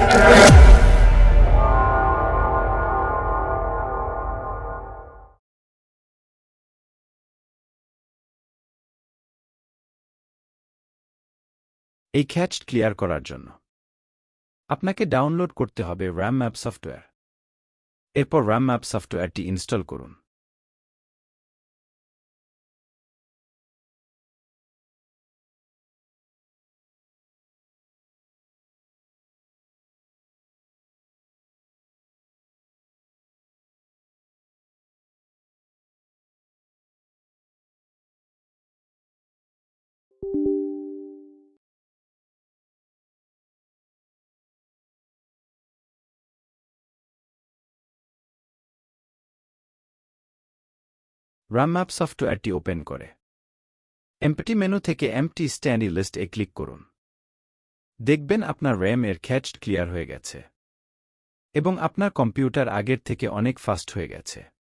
এই catch clear করার জন্য আপনাকে ডাউনলোড করতে হবে RAM ম্যাপ সফটওয়্যার। এরপর RAM ম্যাপ সফটওয়্যারটি ইনস্টল করুন। RAM ম্যাপ সফটওয়্যারটি ওপেন করে এমটি মেনু থেকে এমটি স্ট্যান্ডি লিস্ট এ ক্লিক করুন। দেখবেন আপনার RAM এর ক্যাচ ক্লিয়ার হয়ে গেছে এবং আপনার কম্পিউটার আগের থেকে অনেক ফাস্ট হয়ে গেছে।